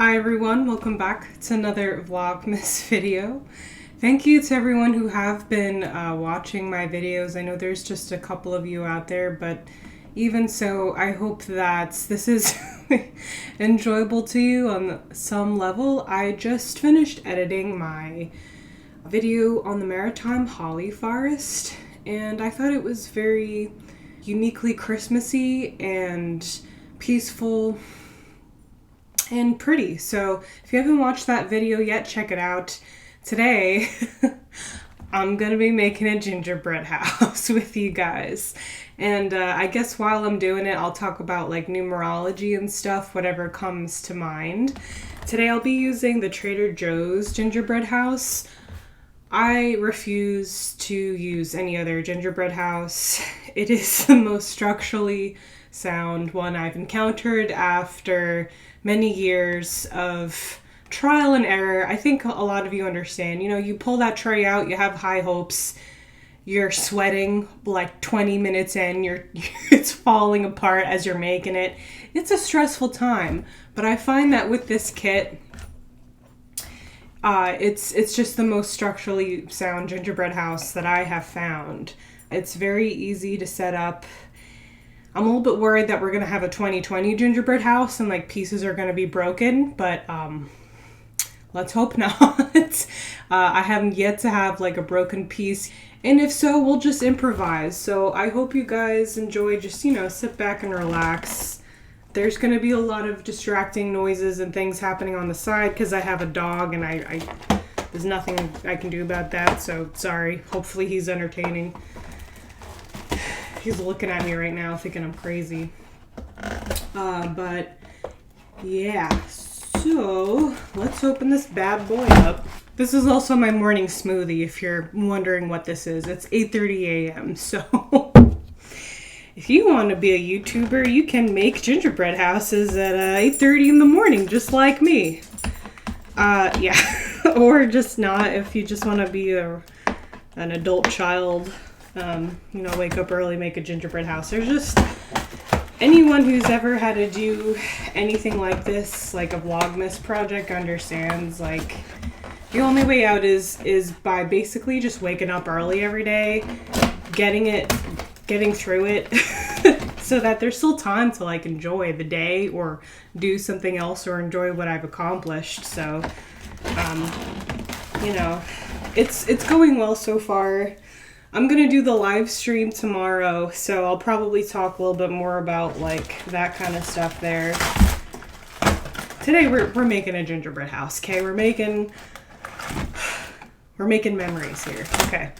Hi everyone, welcome back to another Vlogmas video. Thank you to everyone who have been watching my videos. I know there's just a couple of you out there, but even so, I hope that this is enjoyable to you on some level. I just finished editing my video on the maritime holly forest, and I thought it was very uniquely Christmassy and peaceful and pretty. So if you haven't watched that video yet, check it out. Today, I'm gonna be making a gingerbread house with you guys. And I guess while I'm doing it, I'll talk about like numerology and stuff, whatever comes to mind. Today I'll be using the Trader Joe's gingerbread house. I refuse to use any other gingerbread house. It is the most structurally sound one I've encountered after many years of trial and error. I think a lot of you understand. You know, you pull that tray out, you have high hopes, you're sweating like 20 minutes in, it's falling apart as you're making it. It's a stressful time, but I find that with this kit, it's just the most structurally sound gingerbread house that I have found. It's very easy to set up. I'm a little bit worried that we're going to have a 2020 gingerbread house and like pieces are going to be broken, but let's hope not. I haven't yet to have like a broken piece, and if so, we'll just improvise. So I hope you guys enjoy. Just, you know, sit back and relax. There's going to be a lot of distracting noises and things happening on the side because I have a dog and I there's nothing I can do about that, so sorry. Hopefully he's entertaining. He's looking at me right now thinking I'm crazy. But yeah, so let's open this bad boy up. This is also my morning smoothie, if you're wondering what this is. It's 8:30 a.m. So if you want to be a YouTuber, you can make gingerbread houses at 8:30 in the morning, just like me. Yeah, or just not if you just want to be an adult child. You know, wake up early, make a gingerbread house. There's just anyone who's ever had to do anything like this, like a Vlogmas project, understands like the only way out is by basically just waking up early every day, getting through it so that there's still time to like enjoy the day or do something else or enjoy what I've accomplished. So you know, it's going well so far. I'm gonna do the live stream tomorrow, so I'll probably talk a little bit more about like that kind of stuff there. Today we're making a gingerbread house, okay? We're making memories here. Okay.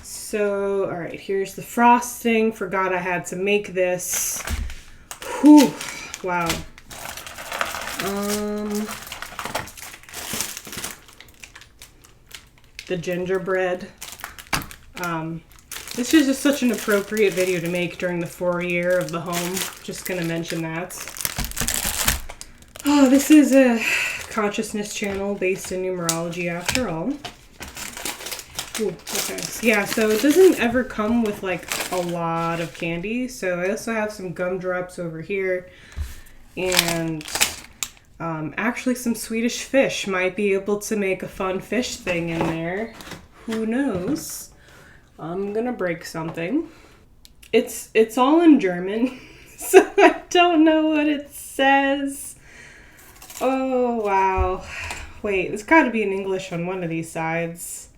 So, all right, here's the frosting. Forgot I had to make this. Whew, wow. The gingerbread. This is just such an appropriate video to make during the 4-year of the home. Just gonna mention that. Oh, this is a consciousness channel based in numerology after all. Ooh, okay. Yeah, so it doesn't ever come with like a lot of candy. So I also have some gumdrops over here, and actually some Swedish fish. Might be able to make a fun fish thing in there. Who knows? I'm gonna break something. It's all in German, so I don't know what it says. Oh, wow. Wait, it's gotta be in English on one of these sides.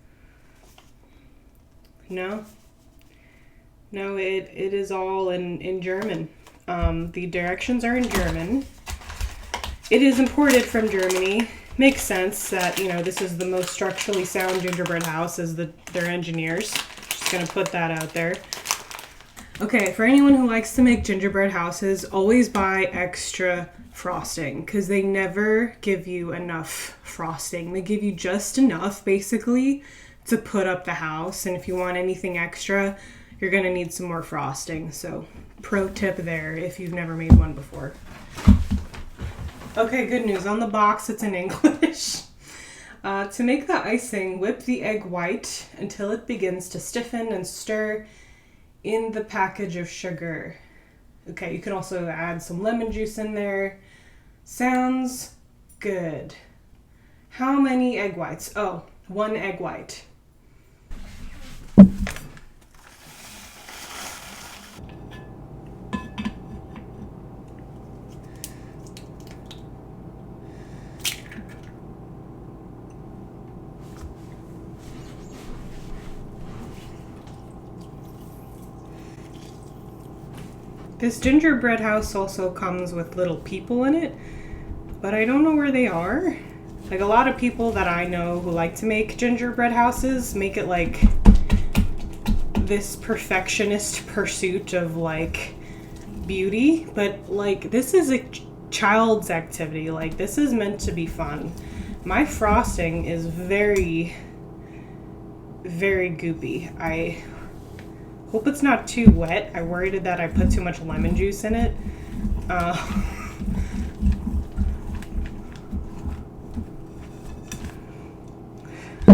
No? No, it is all in German. The directions are in German. It is imported from Germany. Makes sense that, you know, this is the most structurally sound gingerbread house as their engineers. Just gonna put that out there. Okay, for anyone who likes to make gingerbread houses, always buy extra frosting because they never give you enough frosting. They give you just enough, basically, to put up the house. And if you want anything extra, you're gonna need some more frosting. So, pro tip there if you've never made one before. Okay, good news. On the box, it's in English. To make the icing, whip the egg white until it begins to stiffen and stir in the package of sugar. Okay, you can also add some lemon juice in there. Sounds good. How many egg whites? Oh, 1 egg white. This gingerbread house also comes with little people in it, but I don't know where they are. Like, a lot of people that I know who like to make gingerbread houses make it like this perfectionist pursuit of like beauty, but like this is a child's activity. Like, this is meant to be fun. My frosting is very, very goopy. I hope it's not too wet. I worried that I put too much lemon juice in it.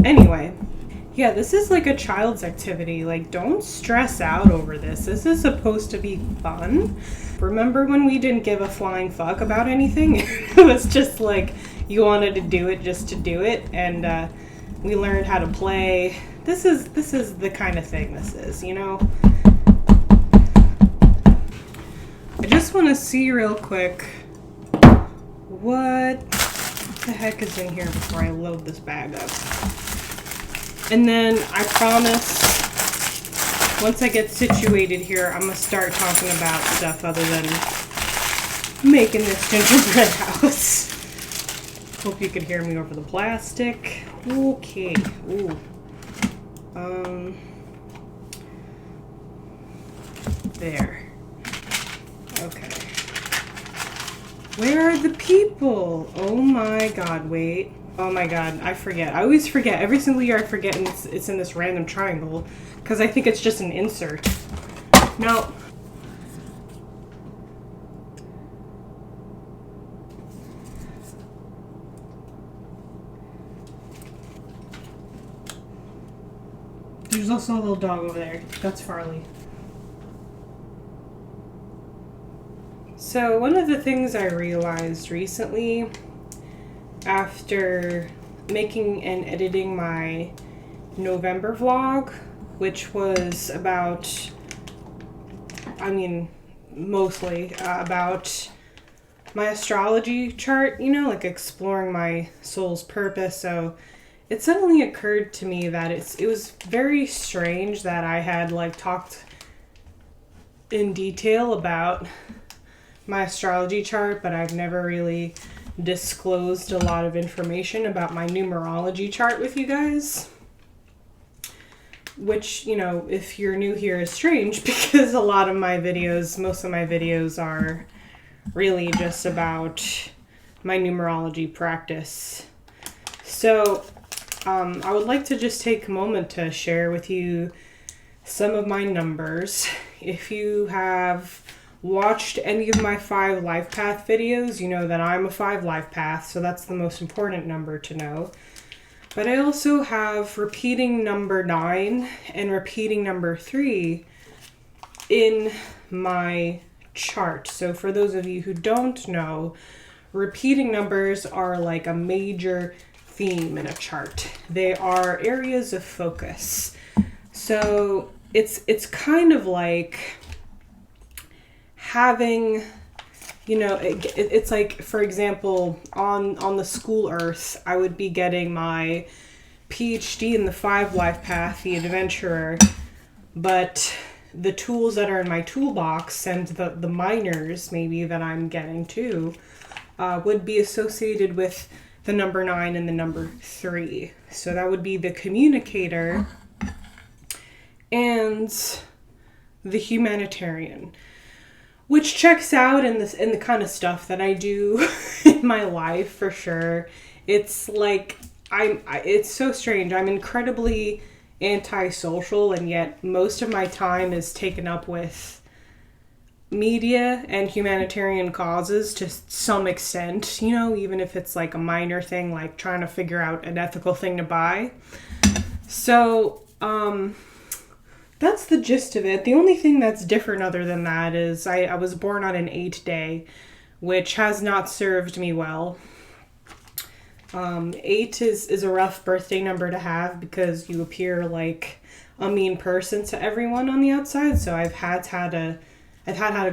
Anyway, yeah, this is like a child's activity. Like, don't stress out over this. This is supposed to be fun. Remember when we didn't give a flying fuck about anything? It was just like you wanted to do it just to do it, and we learned how to play. This is the kind of thing this is, you know? I just want to see real quick what the heck is in here before I load this bag up. And then I promise, once I get situated here, I'm going to start talking about stuff other than making this gingerbread house. Hope you can hear me over the plastic. Okay. Ooh. There. Okay. Where are the people? Oh my god, wait. Oh my god, I forget. I always forget. Every single year I forget, and it's in this random triangle, because I think it's just an insert. No. There's also a little dog over there. That's Farley. So one of the things I realized recently after making and editing my November vlog, which was about, mostly about my astrology chart, you know, like exploring my soul's purpose. So it suddenly occurred to me that it was very strange that I had like talked in detail about my astrology chart, but I've never really disclosed a lot of information about my numerology chart with you guys. Which, you know, if you're new here, is strange because a lot of my videos, most of my videos are really just about my numerology practice. So I would like to just take a moment to share with you some of my numbers. If you have watched any of my 5 life path videos, you know that I'm a 5 life path, so that's the most important number to know. But I also have repeating number 9 and repeating number 3 in my chart. So for those of you who don't know, repeating numbers are like a major theme in a chart. They are areas of focus. So it's kind of like having, you know, it's like, for example, on the school earth, I would be getting my PhD in the 5 life path, the adventurer, but the tools that are in my toolbox and the minors maybe that I'm getting too would be associated with the number 9 and the number 3. So that would be the communicator and the humanitarian, which checks out in the kind of stuff that I do in my life for sure. It's like it's so strange. I'm incredibly antisocial, and yet most of my time is taken up with media and humanitarian causes to some extent, you know, even if it's like a minor thing, like trying to figure out an ethical thing to buy. So, that's the gist of it. The only thing that's different other than that is I was born on an 8 day, which has not served me well. 8 is a rough birthday number to have because you appear like a mean person to everyone on the outside. So I've had to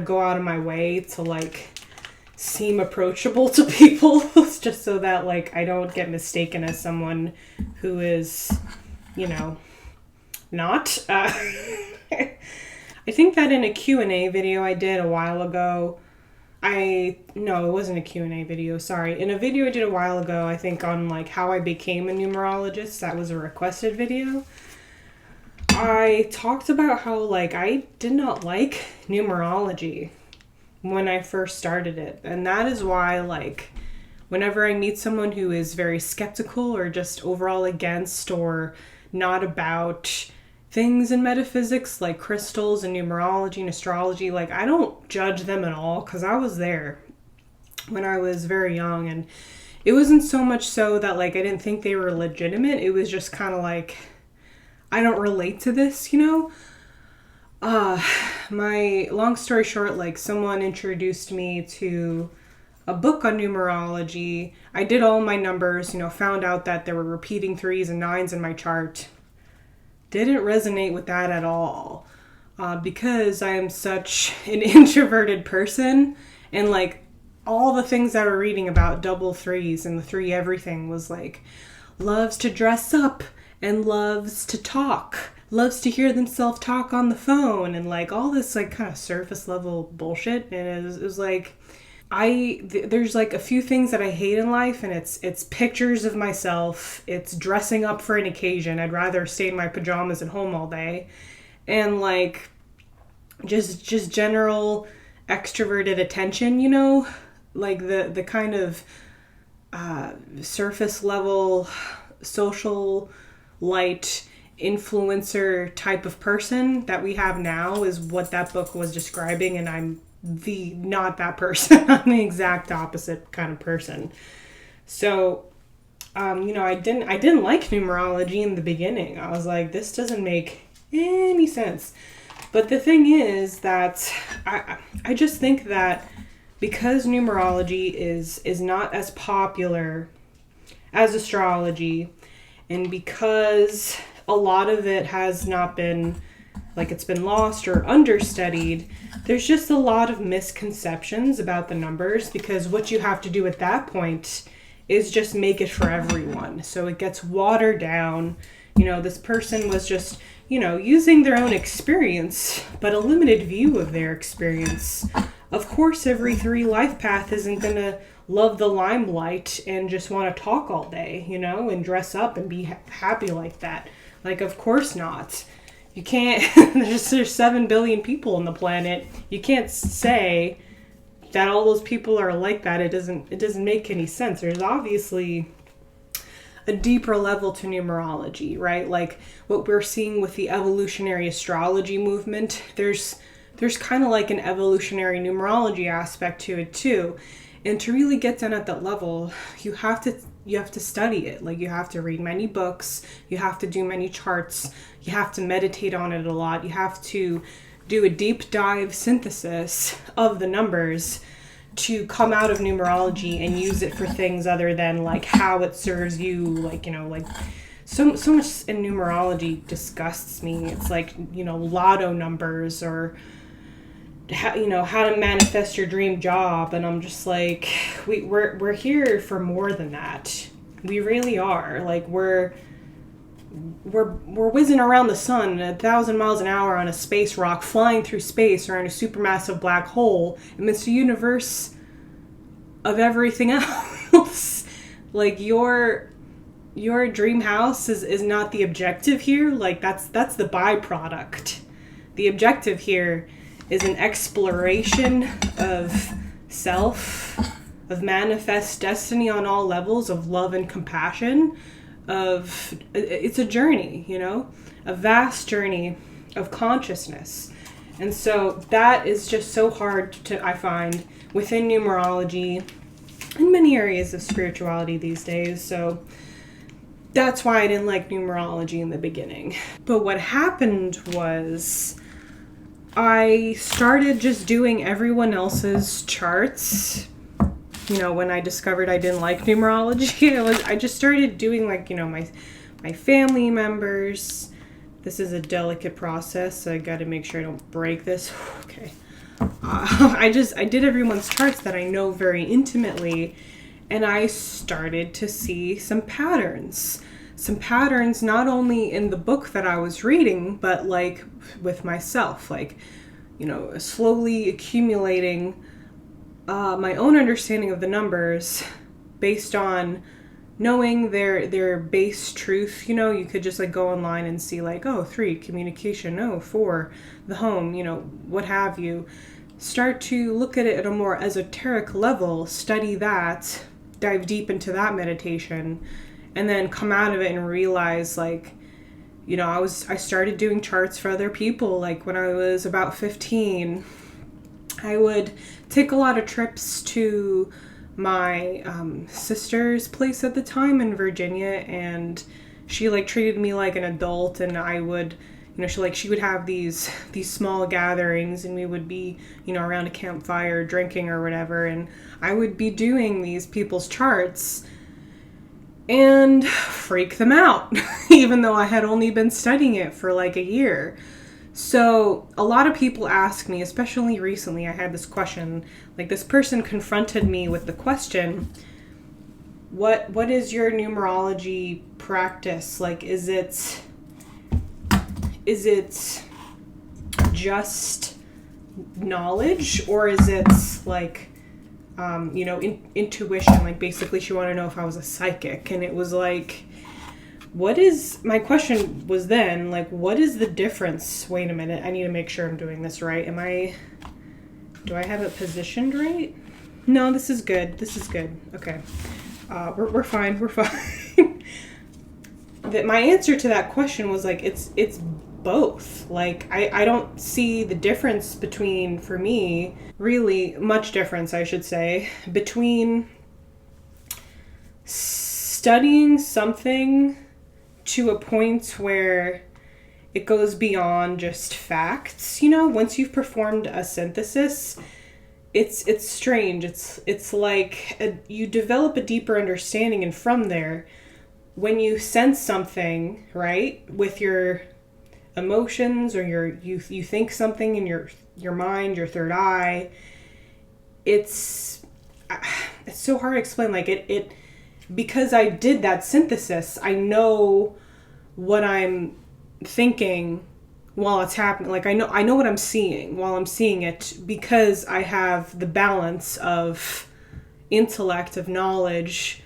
go out of my way to like seem approachable to people just so that like I don't get mistaken as someone who is, not. I think that in a Q&A video I did a while ago, no, it wasn't a Q&A video, sorry. In a video I did a while ago, I think on like how I became a numerologist, that was a requested video. I talked about how like I did not like numerology when I first started it. And that is why like whenever I meet someone who is very skeptical or just overall against or not about things in metaphysics like crystals and numerology and astrology, like I don't judge them at all because I was there when I was very young, and it wasn't so much so that like I didn't think they were legitimate. It was just kind of like I don't relate to this, my long story short, like someone introduced me to a book on numerology. I did all my numbers, found out that there were repeating 3s and 9s in my chart. Didn't resonate with that at all because I am such an introverted person, and like all the things I were reading about double 3s and the 3 everything was like loves to dress up and loves to talk, loves to hear themselves talk on the phone, and like all this like kind of surface level bullshit. And it was like there's like a few things that I hate in life, and it's pictures of myself, it's dressing up for an occasion. I'd rather stay in my pajamas at home all day, and like just general extroverted attention, like the kind of surface level social light influencer type of person that we have now is what that book was describing, and I'm not that person. I'm the exact opposite kind of person. So, I didn't like numerology in the beginning. I was like, this doesn't make any sense. But the thing is that I just think that because numerology is not as popular as astrology, and because a lot of it has not been, like it's been lost or understudied, there's just a lot of misconceptions about the numbers, because what you have to do at that point is just make it for everyone. So it gets watered down. This person was just, using their own experience, but a limited view of their experience. Of course, every 3 life path isn't going to love the limelight and just want to talk all day, and dress up and be happy like that. Like, of course not. You can't, there's 7 billion people on the planet. You can't say that all those people are like that. It doesn't make any sense. There's obviously a deeper level to numerology, right? Like what we're seeing with the evolutionary astrology movement, there's kind of like an evolutionary numerology aspect to it too. And to really get done at that level, you have to study it. Like you have to read many books, you have to do many charts, you have to meditate on it a lot, you have to do a deep dive synthesis of the numbers to come out of numerology and use it for things other than like how it serves you. Like, like so much in numerology disgusts me. It's like, lotto numbers or how to manifest your dream job, and I'm just like, we're here for more than that. We really are. Like we're whizzing around the sun at 1,000 miles an hour on a space rock, flying through space around a supermassive black hole amidst a universe of everything else. Like your dream house is not the objective here. Like that's the byproduct. The objective here is an exploration of self, of manifest destiny on all levels, of love and compassion, it's a journey, a vast journey of consciousness. And so that is just so hard I find, within numerology and many areas of spirituality these days. So that's why I didn't like numerology in the beginning. But what happened was I started just doing everyone else's charts when I discovered I didn't like numerology, I just started doing like, my family members. This is a delicate process, so I got to make sure I don't break this. Okay. I did everyone's charts that I know very intimately, and I started to see some patterns. Some patterns not only in the book that I was reading, but like with myself, like, slowly accumulating my own understanding of the numbers based on knowing their base truth. You could just like go online and see like, 3, communication, 4, the home, what have you. Start to look at it at a more esoteric level, study that, dive deep into that meditation, and then come out of it and realize like, I started doing charts for other people. Like when I was about 15, I would take a lot of trips to my sister's place at the time in Virginia, and she like treated me like an adult, and I would, she would have these small gatherings, and we would be, around a campfire drinking or whatever, and I would be doing these people's charts and freak them out, even though I had only been studying it for like a year. So a lot of people ask me, especially recently, I had this question, like this person confronted me with the question, what is your numerology practice? Like, is it just knowledge, or is it like, intuition? Like basically she wanted to know if I was a psychic, and it was like, my question was then, like, what is the difference? Wait a minute, I need to make sure I'm doing this right. Do I have it positioned right? No, this is good. Okay. We're fine. My answer to that question was like, it's both. Like, I don't see the difference between, for me, really much difference, I should say, between studying something to a point where it goes beyond just facts. Once you've performed a synthesis, it's strange. It's like you develop a deeper understanding, and from there, when you sense something, right, with your emotions, or you think something in your mind, your third eye, it's so hard to explain. Like it because I did that synthesis, I know what I'm thinking while it's happening. Like I know what I'm seeing while I'm seeing it, because I have the balance of intellect, of knowledge,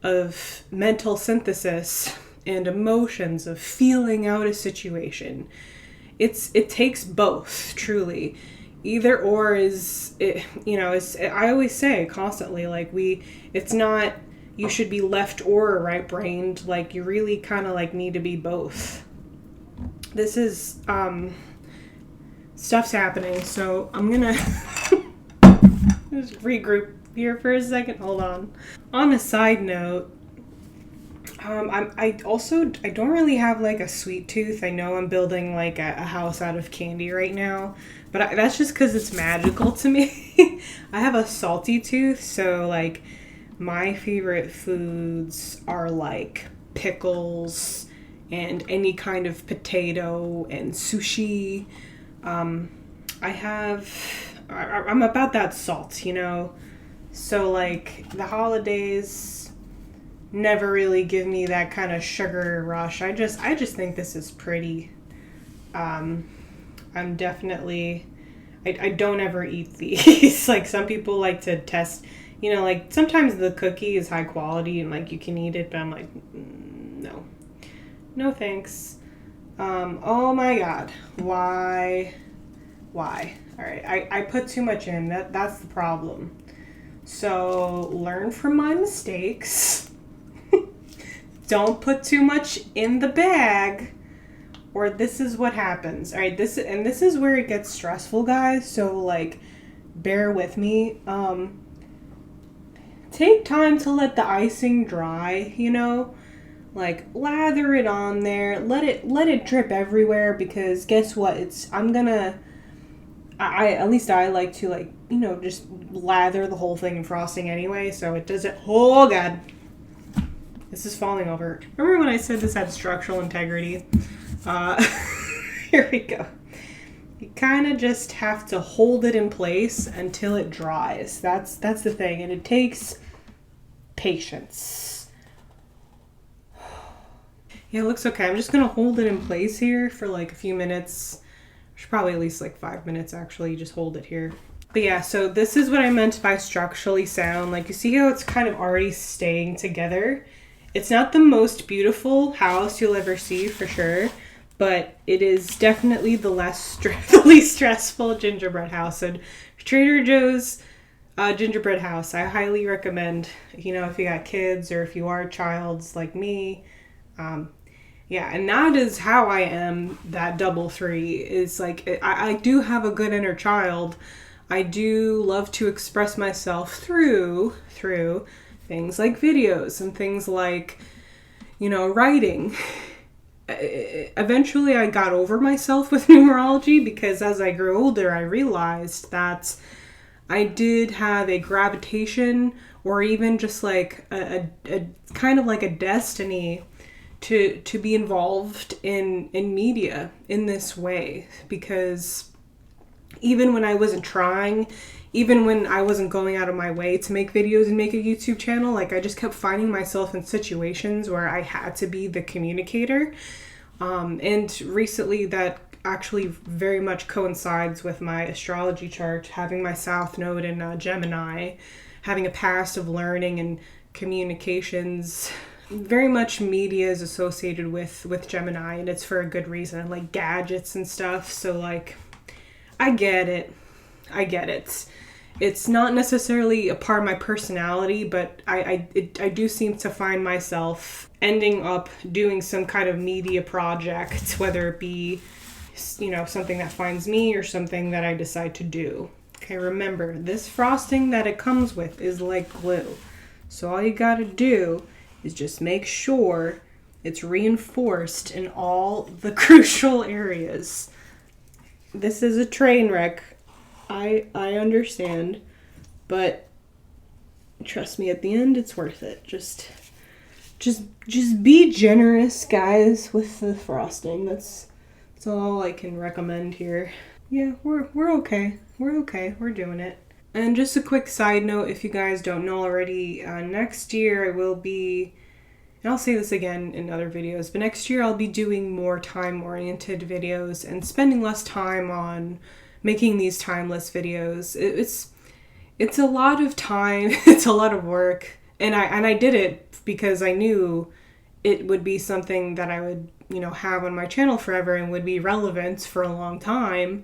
of mental synthesis, and emotions, of feeling out a situation. It takes both, truly. Either or is it, I always say constantly, like it's not, you should be left or right brained. Like you really kind of like need to be both. This is, stuff's happening. So I'm gonna just regroup here for a second. Hold on. On a side note, I don't really have like a sweet tooth. I know I'm building like a house out of candy right now, but that's just because it's magical to me. I have a salty tooth, so like my favorite foods are like pickles and any kind of potato and sushi. I'm about that salt, so like the holidays never really give me that kind of sugar rush. I just think this is pretty. I'm definitely, I don't ever eat these. Like some people like to test, like sometimes the cookie is high quality and like you can eat it, but I'm like, no thanks. Oh my God, why? All right, I put too much in. That's the problem. So learn from my mistakes. Don't put too much in the bag, or this is what happens. All right, this is where it gets stressful, guys. So like, bear with me. Take time to let the icing dry. Like lather it on there. Let it drip everywhere, because guess what? At least I like to like just lather the whole thing in frosting anyway, so it doesn't, oh god. This is falling over. Remember when I said this had structural integrity? Here we go. You kind of just have to hold it in place until it dries. That's the thing, and it takes patience. Yeah, it looks okay. I'm just gonna hold it in place here for like a few minutes. Should probably at least like 5 minutes actually. Just hold it here. But yeah, so this is what I meant by structurally sound. Like, you see how it's kind of already staying together? It's not the most beautiful house you'll ever see, for sure, but it is definitely the least stressful gingerbread house. And Trader Joe's gingerbread house, I highly recommend, if you got kids or if you are childs like me. Yeah, and that is how I am. That double three is like, I do have a good inner child. I do love to express myself through things like videos and things like, writing. Eventually I got over myself with numerology, because as I grew older, I realized that I did have a gravitation, or even just like a kind of like a destiny to be involved in media in this way, because even when I wasn't trying, even when I wasn't going out of my way to make videos and make a YouTube channel, like, I just kept finding myself in situations where I had to be the communicator. And recently that actually very much coincides with my astrology chart, having my South Node in Gemini, having a past of learning and communications. Very much media is associated with Gemini, and it's for a good reason, like gadgets and stuff. So like, I get it. It's not necessarily a part of my personality, but I do seem to find myself ending up doing some kind of media project, whether it be, something that finds me or something that I decide to do. Okay, remember, this frosting that it comes with is like glue. So all you gotta do is just make sure it's reinforced in all the crucial areas. This is a train wreck. I understand, but trust me, at the end it's worth it. Just be generous, guys, with the frosting. That's all I can recommend here. Yeah, we're okay. We're okay. We're doing it. And just a quick side note, if you guys don't know already, next year I will be, and I'll say this again in other videos, but next year I'll be doing more time-oriented videos and spending less time on making these timeless videos. It's a lot of time, it's a lot of work, and I did it because I knew it would be something that I would, have on my channel forever and would be relevant for a long time.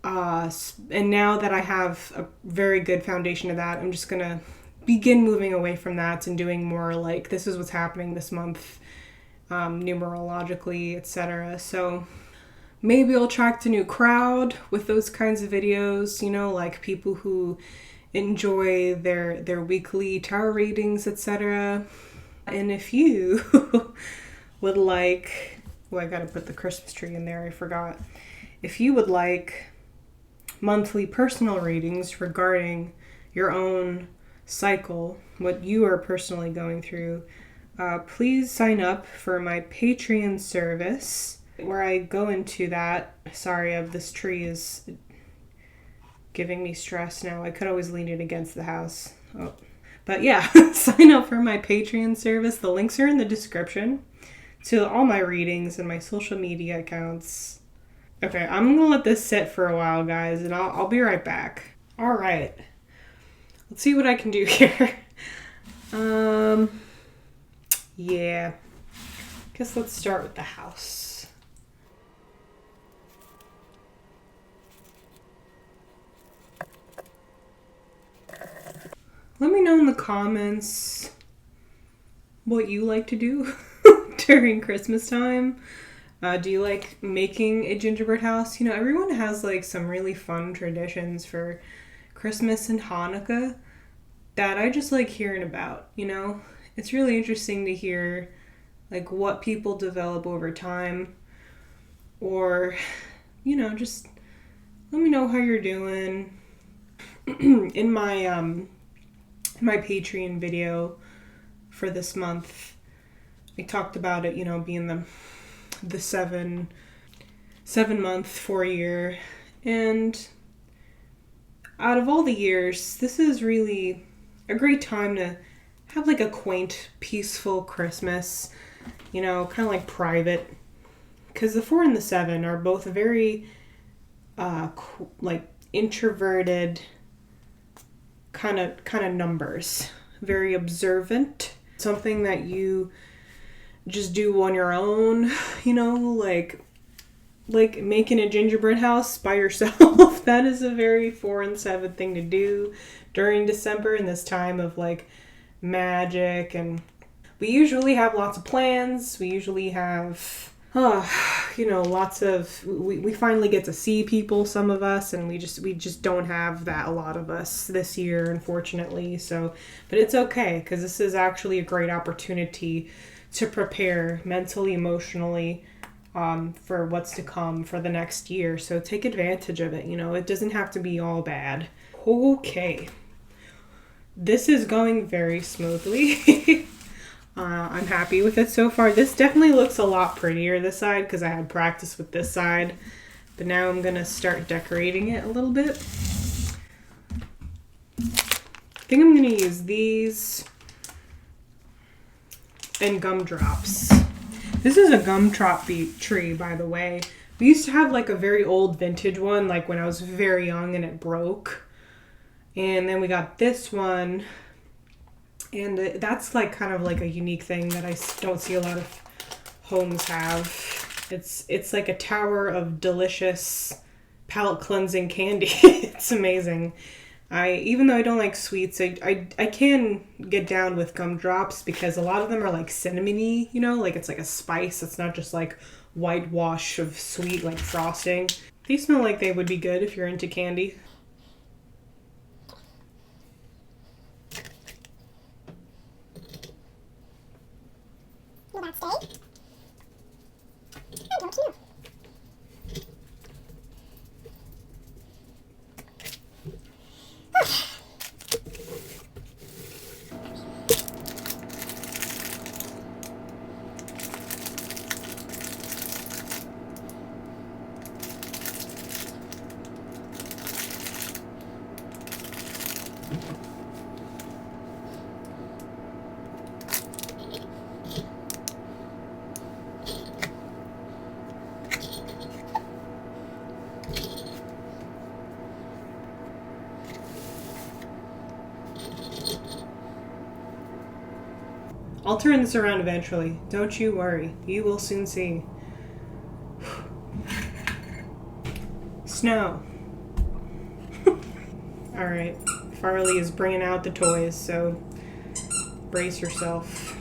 And now that I have a very good foundation of that, I'm just gonna begin moving away from that and doing more like, this is what's happening this month, numerologically, etc. So maybe I'll attract a new crowd with those kinds of videos, like people who enjoy their weekly tarot readings, etc. And if you would like, I gotta put the Christmas tree in there, I forgot. If you would like monthly personal readings regarding your own cycle, what you are personally going through, please sign up for my Patreon service, where I go into that. Sorry, this tree is giving me stress now. I could always lean it against the house. Oh. But yeah, sign up for my Patreon service. The links are in the description to all my readings and my social media accounts. Okay, I'm gonna let this sit for a while, guys, and I'll be right back. All right, let's see what I can do here. Yeah, guess let's start with the house. Let me know in the comments what you like to do during Christmas time. Do you like making a gingerbread house? Everyone has like some really fun traditions for Christmas and Hanukkah that I just like hearing about, It's really interesting to hear like what people develop over time, or, just let me know how you're doing. In my Patreon video for this month, I talked about it, being the 7 month, 4 year, and out of all the years, this is really a great time to have like a quaint, peaceful Christmas, kind of like private, because the 4 and the 7 are both very like introverted kind of numbers, very observant, something that you just do on your own, like making a gingerbread house by yourself. That is a very 4 and 7 thing to do during December in this time of like magic. And we usually have lots of plans. We usually have lots of, we finally get to see people, some of us, and we just don't have that, a lot of us this year, unfortunately. So, but it's okay, because this is actually a great opportunity to prepare mentally, emotionally, for what's to come for the next year. So take advantage of it. It doesn't have to be all bad. Okay. This is going very smoothly. I'm happy with it so far. This definitely looks a lot prettier, this side, because I had practice with this side. But now I'm going to start decorating it a little bit. I think I'm going to use these and gumdrops. This is a gumdrop tree, by the way. We used to have like a very old vintage one, like when I was very young, and it broke. And then we got this one. And that's like kind of like a unique thing that I don't see a lot of homes have. It's like a tower of delicious palate cleansing candy. It's amazing. Even though I don't like sweets, I can get down with gumdrops because a lot of them are like cinnamony, like it's like a spice. It's not just like whitewash of sweet like frosting. These smell like they would be good if you're into candy. Will that stay? I don't know. I'll turn this around eventually. Don't you worry. You will soon see. Snow. Alright. Farley is bringing out the toys, so brace yourself.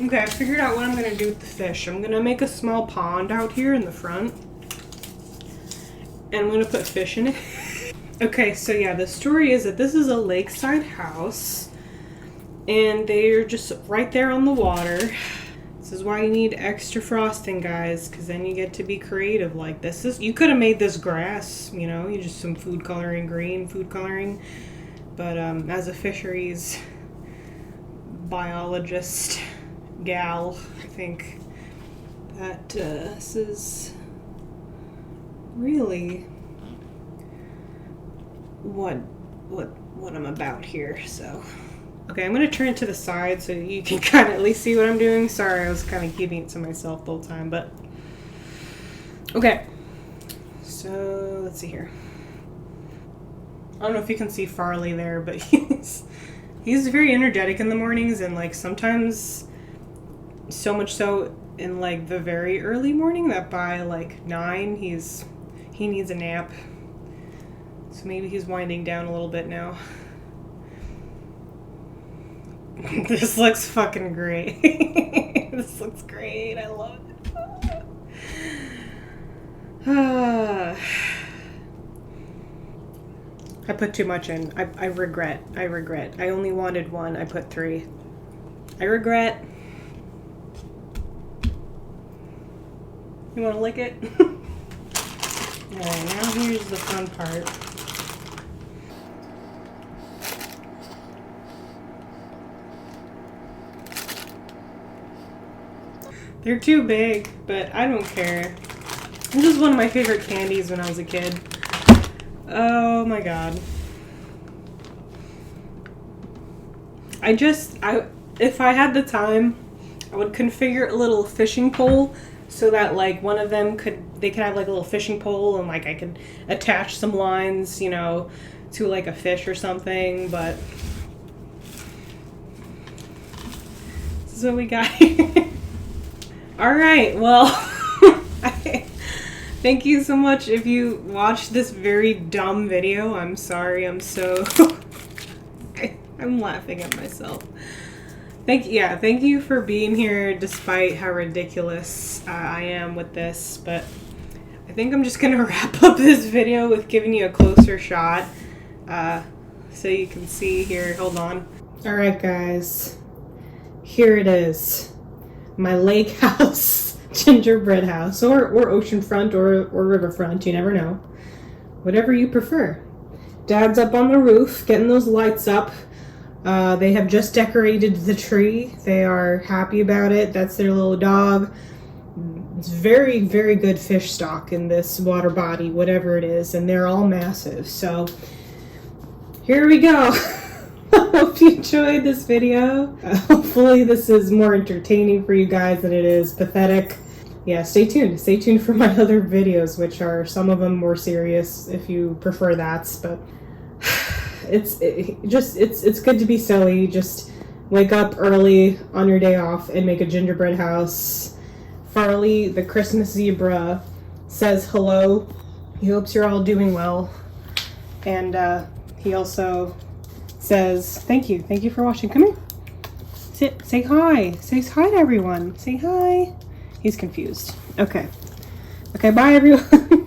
Okay, I figured out what I'm going to do with the fish. I'm going to make a small pond out here in the front. And I'm going to put fish in it. Okay, so yeah, the story is that this is a lakeside house. And they're just right there on the water. This is why you need extra frosting, guys, because then you get to be creative like this. You could have made this grass, you just some food coloring, green food coloring. But as a fisheries biologist gal, I think that this is really what I'm about here, so. Okay, I'm going to turn it to the side so you can kind of at least see what I'm doing. Sorry, I was kind of keeping it to myself the whole time, but... Okay. So, let's see here. I don't know if you can see Farley there, but he's very energetic in the mornings, and like sometimes so much so in like the very early morning that by like 9 he needs a nap. So maybe he's winding down a little bit now. This looks fucking great. This looks great. I love it. I put too much in. I regret. I only wanted 1. I put 3. I regret. You want to lick it? Alright, now here's the fun part. They're too big, but I don't care. This is one of my favorite candies when I was a kid. Oh my god. If I had the time, I would configure a little fishing pole so that like one of them they could have like a little fishing pole and like I could attach some lines, you know, to like a fish or something, but this is what we got here. Alright, well, thank you so much if you watched this very dumb video. I'm sorry, I'm laughing at myself. Thank you for being here despite how ridiculous I am with this, but I think I'm just gonna wrap up this video with giving you a closer shot so you can see here. Hold on. Alright guys, here it is. My lake house, gingerbread house, or oceanfront or riverfront, you never know. Whatever you prefer. Dad's up on the roof getting those lights up. They have just decorated the tree. They are happy about it. That's their little dog. It's very, very good fish stock in this water body, whatever it is, and they're all massive. So, here we go. I hope you enjoyed this video. Hopefully this is more entertaining for you guys than it is pathetic. Yeah, stay tuned. Stay tuned for my other videos, which are some of them more serious if you prefer that, but it's good to be silly. Just wake up early on your day off and make a gingerbread house. Farley, the Christmas zebra, says hello. He hopes you're all doing well. And he also says thank you. Thank you for watching. Come here. Sit. Say hi. Say hi to everyone. Say hi. He's confused. Okay. Okay, bye everyone.